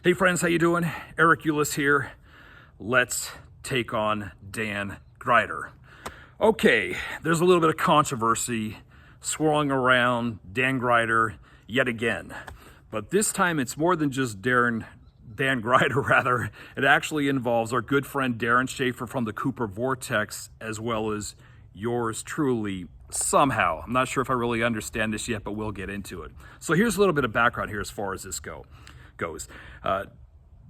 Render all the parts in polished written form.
Hey friends, how you doing? Eric Ulis here. Let's take on Dan Gryder. Okay, there's a little bit of controversy swirling around Dan Gryder yet again. But this time it's more than just Dan Gryder, rather. It actually involves our good friend Darren Schaefer from the Cooper Vortex, as well as yours truly somehow. I'm not sure if I really understand this yet, but we'll get into it. So here's a little bit of background here as far as this goes.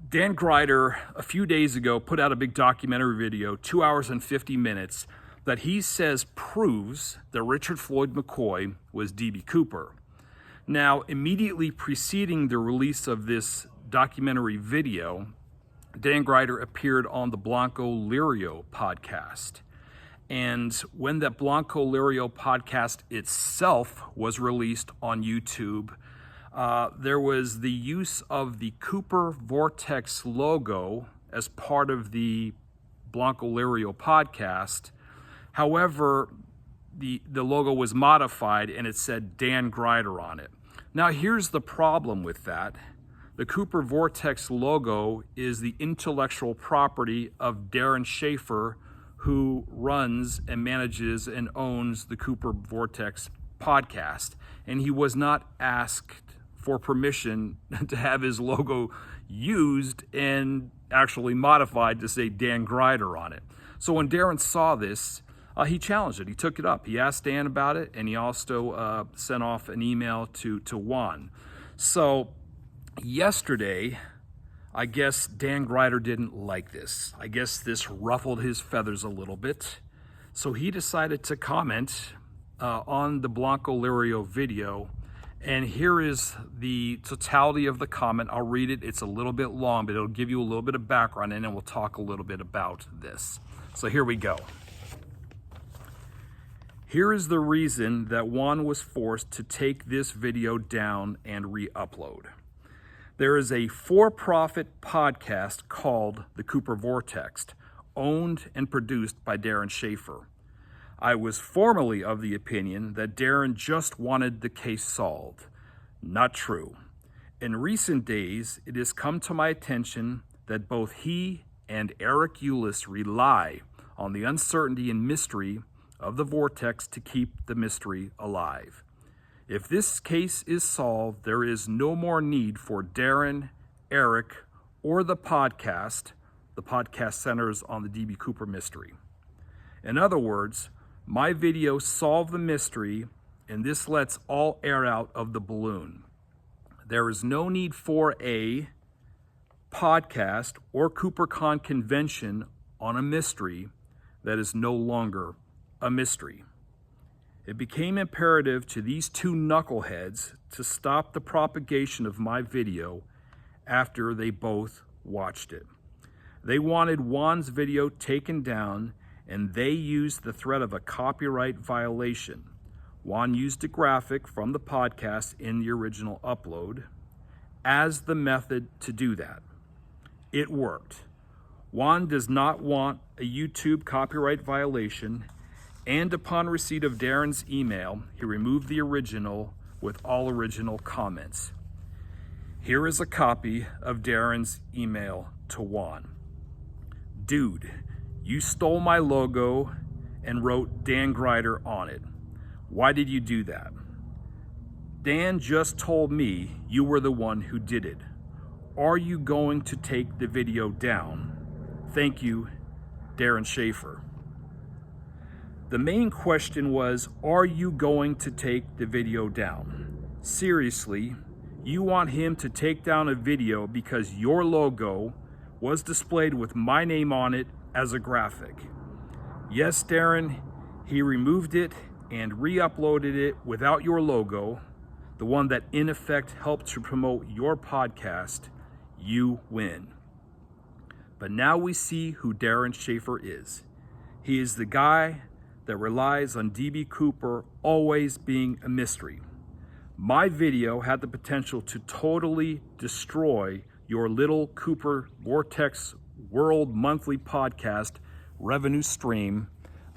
Dan Gryder, a few days ago, put out a big documentary video, 2 hours and 50 minutes, that he says proves that Richard Floyd McCoy was D.B. Cooper. Now, immediately preceding the release of this documentary video, Dan Gryder appeared on the Blanco Lirio podcast. And when that Blanco Lirio podcast itself was released on YouTube, there was the use of the Cooper Vortex logo as part of the Blanco Lirio podcast. However, the logo was modified and it said Dan Gryder on it. Now here's the problem with that. The Cooper Vortex logo is the intellectual property of Darren Schaefer, who runs and manages and owns the Cooper Vortex podcast. And he was not asked for permission to have his logo used and actually modified to say Dan Gryder on it. So when Darren saw this, he challenged it. He took it up. He asked Dan about it, and he also sent off an email to Juan. So yesterday, I guess Dan Gryder didn't like this. I guess this ruffled his feathers a little bit. So he decided to comment on the Blanco Lirio video. And here is the totality of the comment. I'll read it. It's a little bit long, but it'll give you a little bit of background, and then we'll talk a little bit about this. So here we go. Here is the reason that Juan was forced to take this video down and re-upload. There is a for-profit podcast called The Cooper Vortex, owned and produced by Darren Schaefer. I was formerly of the opinion that Darren just wanted the case solved. Not true. In recent days, it has come to my attention that both he and Eric Ulis rely on the uncertainty and mystery of the Vortex to keep the mystery alive. If this case is solved, there is no more need for Darren, Eric, or the podcast. The podcast centers on the D.B. Cooper mystery. In other words, my video solved the mystery, and this lets all air out of the balloon. There is no need for a podcast or CooperCon convention on a mystery that is no longer a mystery. It became imperative to these two knuckleheads to stop the propagation of my video after they both watched it. They wanted Juan's video taken down, and they used the threat of a copyright violation. Juan used a graphic from the podcast in the original upload as the method to do that. It worked. Juan does not want a YouTube copyright violation, and upon receipt of Darren's email, he removed the original with all original comments. Here is a copy of Darren's email to Juan. Dude, you stole my logo and wrote Dan Gryder on it. Why did you do that? Dan just told me you were the one who did it. Are you going to take the video down? Thank you, Darren Schaefer. The main question was, are you going to take the video down? Seriously, you want him to take down a video because your logo was displayed with my name on it as a graphic? Yes, Darren, he removed it and re-uploaded it without your logo, the one that in effect helped to promote your podcast. You win. But now we see who Darren Schaefer is. He is the guy that relies on D.B. Cooper always being a mystery. My video had the potential to totally destroy your little Cooper Vortex World Monthly podcast revenue stream.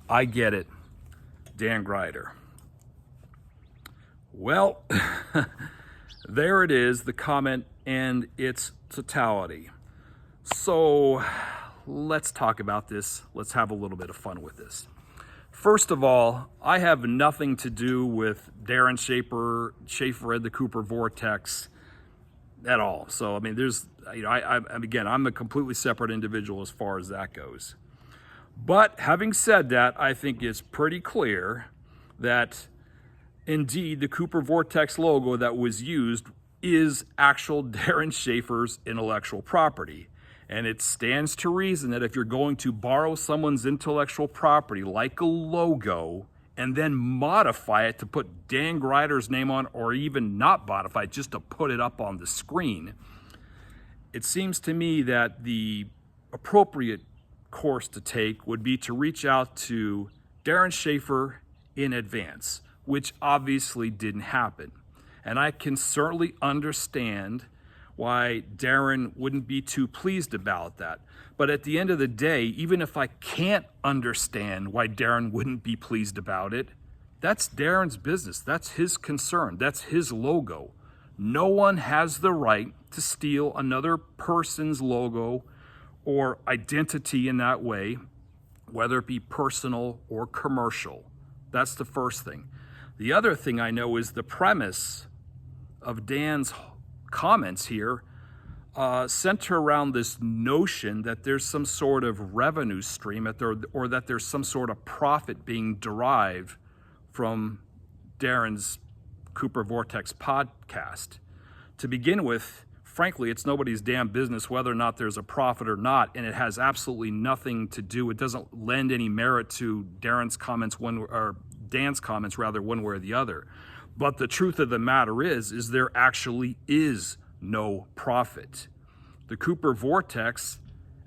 I get it. Dan Gryder. Well, there it is, the comment and its totality. So let's talk about this. Let's have a little bit of fun with this. First of all, I have nothing to do with Darren Schaefer and the Cooper Vortex at all. So, I mean, there's, you know, again, I'm a completely separate individual as far as that goes. But having said that, I think it's pretty clear that indeed the Cooper Vortex logo that was used is actual Darren Schaefer's intellectual property. And it stands to reason that if you're going to borrow someone's intellectual property, like a logo, and then modify it to put Dan Gryder's name on, or even not modify it, just to put it up on the screen, it seems to me that the appropriate course to take would be to reach out to Darren Schaefer in advance, which obviously didn't happen. And I can certainly understand why Darren wouldn't be too pleased about that. But at the end of the day, even if I can't understand why Darren wouldn't be pleased about it, that's Darren's business. That's his concern. That's his logo. No one has the right to steal another person's logo or identity in that way, whether it be personal or commercial. That's the first thing. The other thing I know is the premise of Dan's comments here center around this notion that there's some sort of revenue stream or that there's some sort of profit being derived from Darren's Cooper Vortex podcast. To begin with, frankly, it's nobody's damn business whether or not there's a profit or not, and it has absolutely nothing to do, it doesn't lend any merit to Dan's comments one way or the other. But the truth of the matter is there actually is no profit. The Cooper Vortex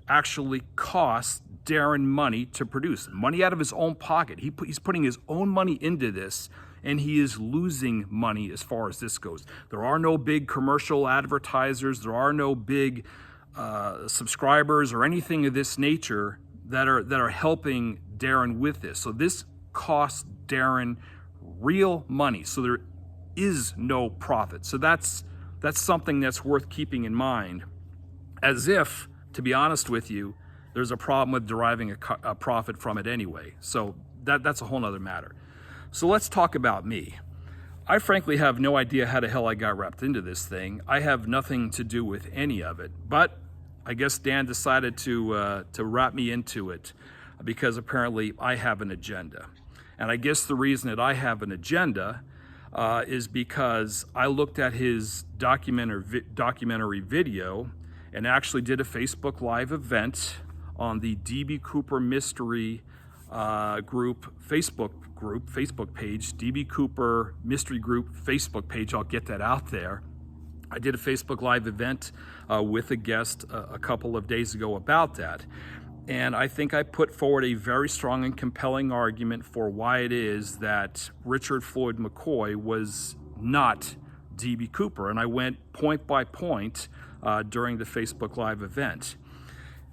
actually costs Darren money to produce, money out of his own pocket. He's putting his own money into this, and he is losing money as far as this goes. There are no big commercial advertisers. There are no big subscribers or anything of this nature that are helping Darren with this. So this costs Darren real money. So there is no profit. So that's something that's worth keeping in mind, as if, to be honest with you, there's a problem with deriving a profit from it anyway. So that's a whole nother matter. So let's talk about me. I frankly have no idea how the hell I got wrapped into this thing. I have nothing to do with any of it, but I guess Dan decided to wrap me into it because apparently I have an agenda. And I guess the reason that I have an agenda is because I looked at his documentary video and actually did a Facebook Live event on the DB Cooper Mystery Facebook page, DB Cooper Mystery Group Facebook page. I'll get that out there. I did a Facebook Live event with a guest a couple of days ago about that. And I think I put forward a very strong and compelling argument for why it is that Richard Floyd McCoy was not DB Cooper. And I went point by point during the Facebook Live event.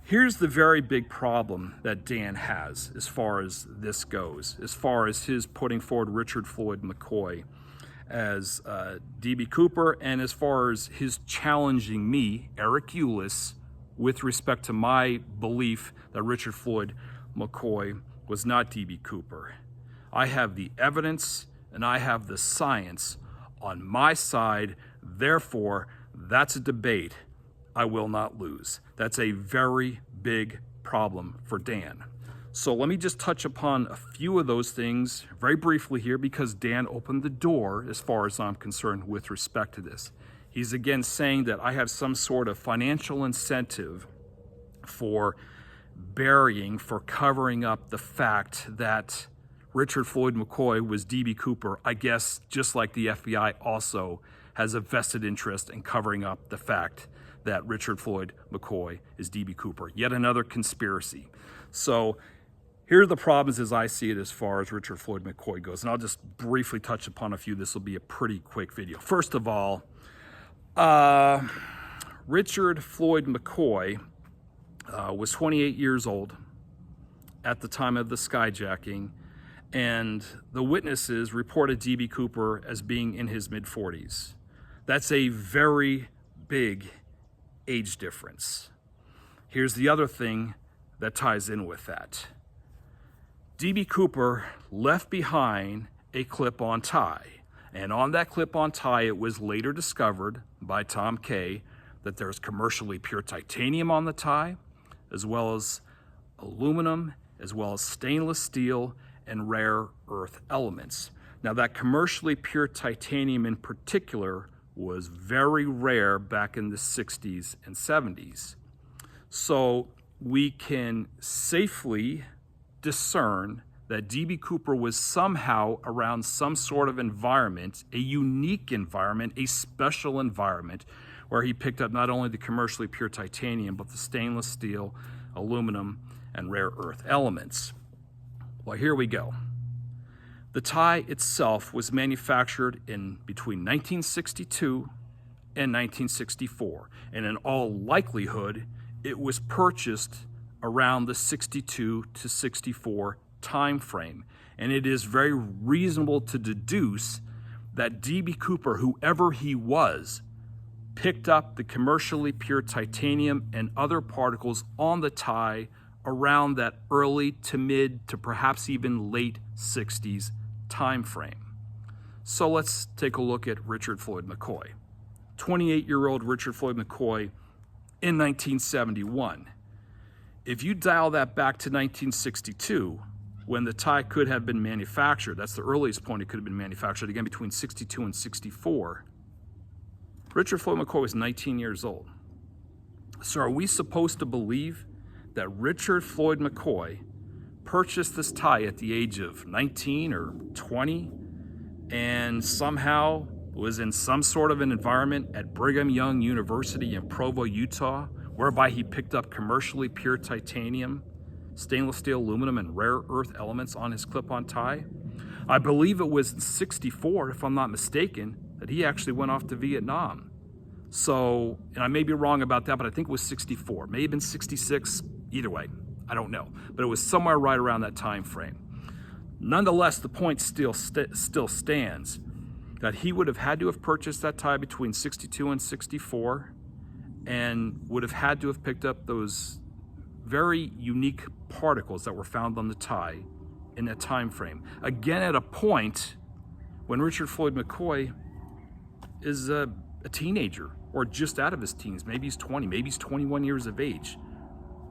Here's the very big problem that Dan has as far as this goes, as far as his putting forward Richard Floyd McCoy as DB Cooper, and as far as his challenging me, Eric Ulis, with respect to my belief that Richard Floyd McCoy was not DB Cooper. I have the evidence and I have the science on my side. Therefore, that's a debate I will not lose. That's a very big problem for Dan. So let me just touch upon a few of those things very briefly here, because Dan opened the door as far as I'm concerned with respect to this. He's again saying that I have some sort of financial incentive for covering up the fact that Richard Floyd McCoy was DB Cooper. I guess just like the FBI also has a vested interest in covering up the fact that Richard Floyd McCoy is DB Cooper. Yet another conspiracy. So here are the problems as I see it as far as Richard Floyd McCoy goes. And I'll just briefly touch upon a few. This will be a pretty quick video. First of all, Richard Floyd McCoy was 28 years old at the time of the skyjacking, and the witnesses reported DB Cooper as being in his mid-40s. That's a very big age difference. Here's the other thing that ties in with that. D.B. Cooper left behind a clip-on tie. And on that clip-on tie, it was later discovered by Tom Kay that there's commercially pure titanium on the tie, as well as aluminum, as well as stainless steel and rare earth elements. Now, that commercially pure titanium in particular was very rare back in the 60s and 70s. So we can safely discern that D.B. Cooper was somehow around some sort of environment, a unique environment, a special environment, where he picked up not only the commercially pure titanium, but the stainless steel, aluminum, and rare earth elements. Well, here we go. The tie itself was manufactured in between 1962 and 1964, and in all likelihood, it was purchased around the 62 to 64 time frame. And it is very reasonable to deduce that D.B. Cooper, whoever he was, picked up the commercially pure titanium and other particles on the tie around that early to mid to perhaps even late 60s time frame. So let's take a look at Richard Floyd McCoy. 28-year-old Richard Floyd McCoy in 1971. If you dial that back to 1962, when the tie could have been manufactured, that's the earliest point it could have been manufactured, again between 62 and 64, Richard Floyd McCoy was 19 years old. So are we supposed to believe that Richard Floyd McCoy purchased this tie at the age of 19 or 20 and somehow was in some sort of an environment at Brigham Young University in Provo, Utah, whereby he picked up commercially pure titanium, stainless steel, aluminum, and rare earth elements on his clip-on tie? I believe it was in 64, if I'm not mistaken, that he actually went off to Vietnam. So, and I may be wrong about that, but I think it was 64. May have been 66, either way, I don't know. But it was somewhere right around that time frame. Nonetheless, the point still stands that he would have had to have purchased that tie between 62 and 64 and would have had to have picked up those very unique particles that were found on the tie in that time frame. Again, at a point when Richard Floyd McCoy is a teenager or just out of his teens. Maybe he's 20, maybe he's 21 years of age,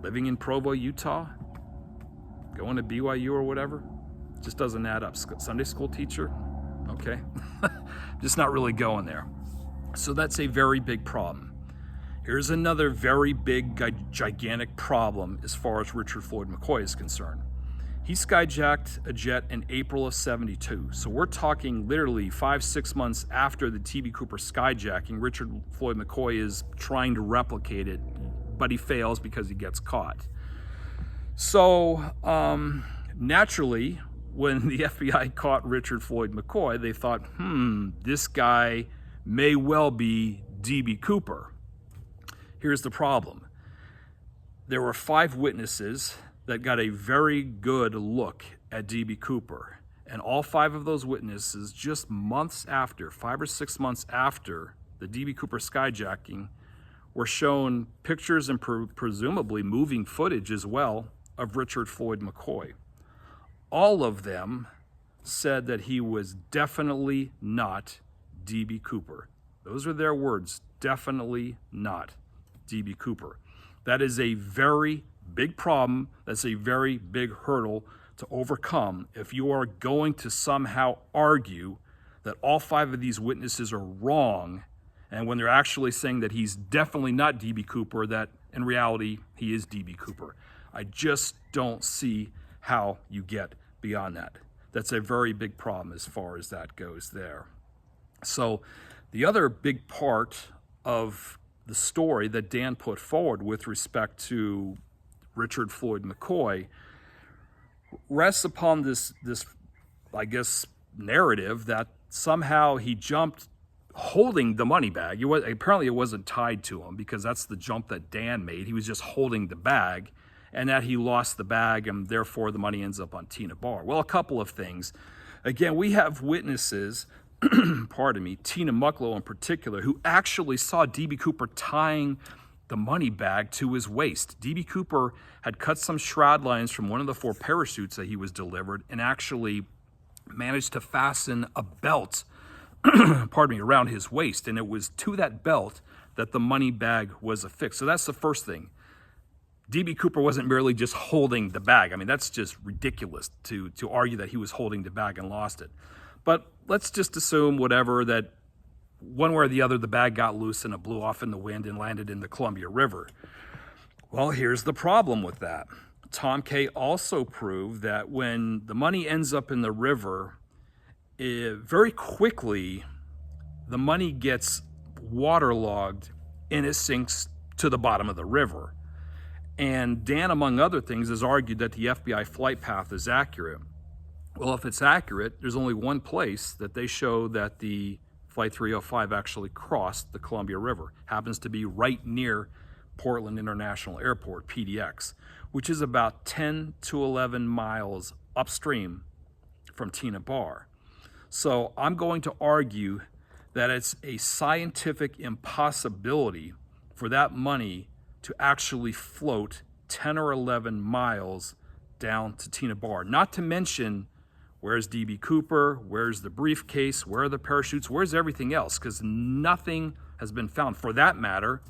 living in Provo, Utah, going to BYU or whatever. Just doesn't add up. Sunday school teacher, okay. Just not really going there. So that's a very big problem. Here's another very big, gigantic problem as far as Richard Floyd McCoy is concerned. He skyjacked a jet in April of 72. So we're talking literally 5-6 months after the D.B. Cooper skyjacking. Richard Floyd McCoy is trying to replicate it, but he fails because he gets caught. So naturally, when the FBI caught Richard Floyd McCoy, they thought, this guy may well be D.B. Cooper. Here's the problem. There were 5 witnesses that got a very good look at D.B. Cooper. And all 5 of those witnesses, just months after, 5 or 6 months after the D.B. Cooper skyjacking, were shown pictures and presumably moving footage as well of Richard Floyd McCoy. All of them said that he was definitely not D.B. Cooper. Those are their words, definitely not D.B. Cooper. That is a very big problem. That's a very big hurdle to overcome if you are going to somehow argue that all 5 of these witnesses are wrong, and when they're actually saying that he's definitely not D.B. Cooper, that in reality he is D.B. Cooper. I just don't see how you get beyond that. That's a very big problem as far as that goes there. So the other big part of the story that Dan put forward with respect to Richard Floyd McCoy rests upon this I guess, narrative that somehow he jumped holding the money bag. Apparently it wasn't tied to him, because that's the jump that Dan made. He was just holding the bag, and that he lost the bag, and therefore the money ends up on Tina Barr. Well, a couple of things. Again, we have witnesses pardon me, Tina Mucklow in particular, who actually saw D.B. Cooper tying the money bag to his waist. D.B. Cooper had cut some shroud lines from one of the 4 parachutes that he was delivered and actually managed to fasten a belt, pardon me, around his waist. And it was to that belt that the money bag was affixed. So that's the first thing. D.B. Cooper wasn't merely just holding the bag. I mean, that's just ridiculous to argue that he was holding the bag and lost it. But let's just assume whatever, that one way or the other, the bag got loose and it blew off in the wind and landed in the Columbia River. Well, here's the problem with that. Tom Kay also proved that when the money ends up in the river, very quickly, the money gets waterlogged and it sinks to the bottom of the river. And Dan, among other things, has argued that the FBI flight path is accurate. Well, if it's accurate, there's only one place that they show that the Flight 305 actually crossed the Columbia River. Happens to be right near Portland International Airport, PDX, which is about 10 to 11 miles upstream from Tina Bar. So I'm going to argue that it's a scientific impossibility for that money to actually float 10 or 11 miles down to Tina Bar. Not to mention, where's D.B. Cooper? Where's the briefcase? Where are the parachutes? Where's everything else? Because nothing has been found. For that matter,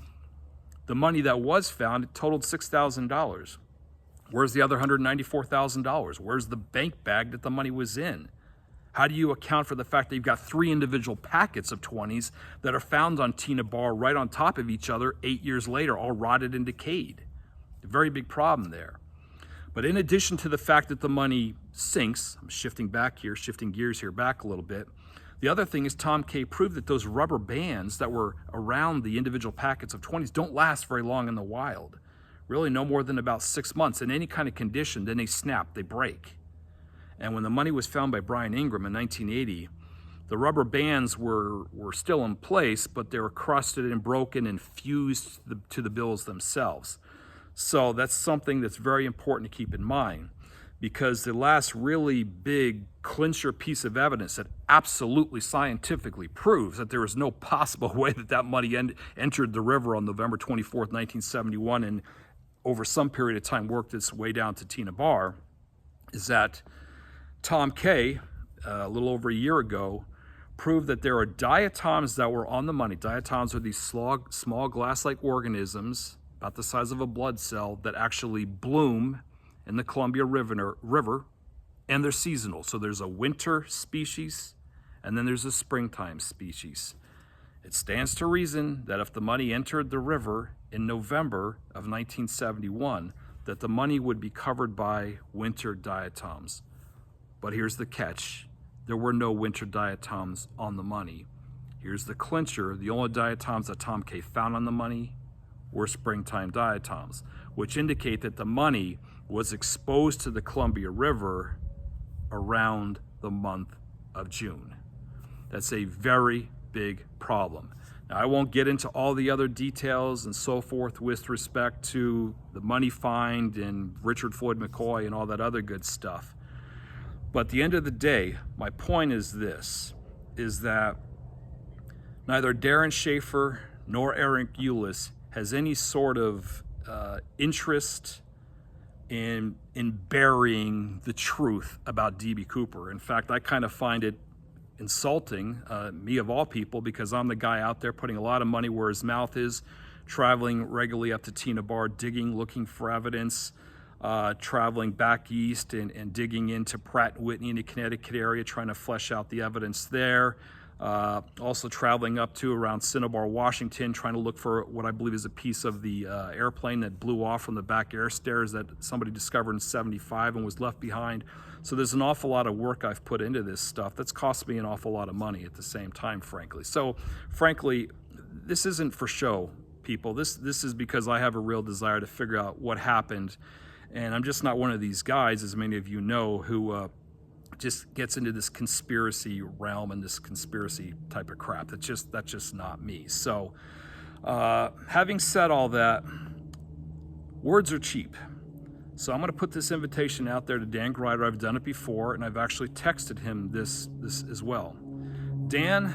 the money that was found, it totaled $6,000. Where's the other $194,000? Where's the bank bag that the money was in? How do you account for the fact that you've got 3 individual packets of 20s that are found on Tina Bar right on top of each other 8 years later, all rotted and decayed? A very big problem there. But in addition to the fact that the money sinks, I'm shifting gears here back a little bit, the other thing is Tom Kay proved that those rubber bands that were around the individual packets of 20s don't last very long in the wild. Really no more than about 6 months in any kind of condition, then they snap, they break. And when the money was found by Brian Ingram in 1980, the rubber bands were still in place, but they were crusted and broken and fused to the bills themselves. So that's something that's very important to keep in mind, because the last really big clincher piece of evidence that absolutely scientifically proves that there was no possible way that that money entered the river on November 24th, 1971, and over some period of time worked its way down to Tina Bar, is that Tom Kay, a little over a year ago, proved that there are diatoms that were on the money. Diatoms are these small glass-like organisms about the size of a blood cell that actually bloom in the Columbia River, and they're seasonal. So there's a winter species, and then there's a springtime species. It stands to reason that if the money entered the river in November of 1971, that the money would be covered by winter diatoms. But here's the catch. There were no winter diatoms on the money. Here's the clincher. The only diatoms that Tom Kay found on the money were springtime diatoms, which indicate that the money was exposed to the Columbia River around the month of June. That's a very big problem. Now, I won't get into all the other details and so forth with respect to the money find and Richard Floyd McCoy and all that other good stuff. But at the end of the day, my point is this, is that neither Darren Schaefer nor Eric Ulis has any sort of interest in burying the truth about D.B. Cooper. In fact, I kind of find it insulting, me of all people, because I'm the guy out there putting a lot of money where his mouth is, traveling regularly up to Tina Bar, digging, looking for evidence, traveling back east and digging into Pratt & Whitney in the Connecticut area, trying to flesh out the evidence there. Also traveling up to around Cinnabar, Washington, trying to look for what I believe is a piece of the airplane that blew off from the back air stairs that somebody discovered in '75 and was left behind. So there's an awful lot of work I've put into this stuff that's cost me an awful lot of money at the same time, frankly. So frankly, this isn't for show, people. This is because I have a real desire to figure out what happened. And I'm just not one of these guys, as many of you know, who just gets into this conspiracy realm and this conspiracy type of crap. That's just not me. So having said all that, words are cheap. So I'm going to put this invitation out there to Dan Gryder. I've done it before, and I've actually texted him this as well. Dan,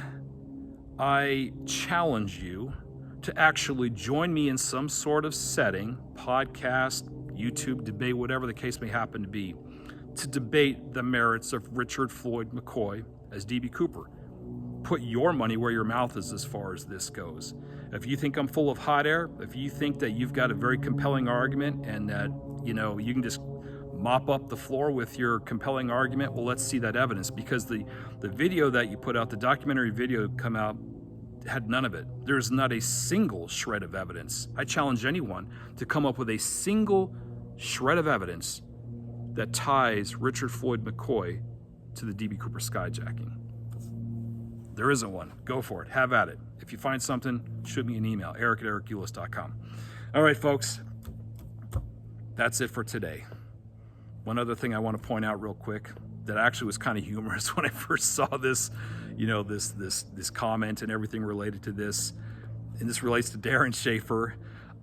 I challenge you to actually join me in some sort of setting, podcast, YouTube debate, whatever the case may happen to be, to debate the merits of Richard Floyd McCoy as D.B. Cooper. Put your money where your mouth is as far as this goes. If you think I'm full of hot air, if you think that you've got a very compelling argument and that, you can just mop up the floor with your compelling argument, well, let's see that evidence, because the video that you put out, the documentary video come out, had none of it. There's not a single shred of evidence. I challenge anyone to come up with a single shred of evidence that ties Richard Floyd McCoy to the D.B. Cooper skyjacking. There isn't one. Go for it. Have at it. If you find something, shoot me an email, eric@ericulis.com. All right, folks. That's it for today. One other thing I want to point out real quick that actually was kind of humorous when I first saw this, this comment and everything related to this, and this relates to Darren Schaefer.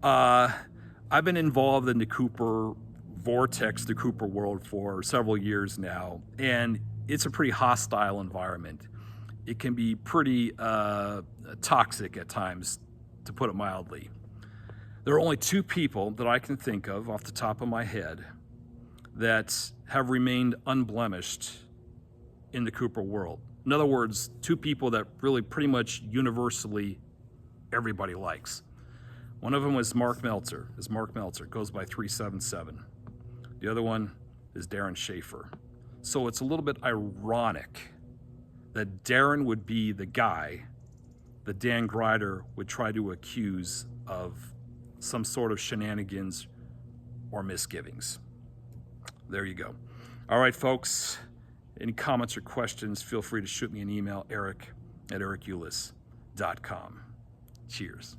I've been involved in the Cooper vortex, the Cooper world, for several years now, and it's a pretty hostile environment. It can be pretty toxic at times, to put it mildly. There are only two people that I can think of off the top of my head that have remained unblemished in the Cooper world. In other words, two people that really pretty much universally everybody likes. One of them was Mark Meltzer. Goes by 377. The other one is Darren Schaefer. So it's a little bit ironic that Darren would be the guy that Dan Gryder would try to accuse of some sort of shenanigans or misgivings. There you go. All right, folks. Any comments or questions, feel free to shoot me an email, eric@ericulis.com. Cheers.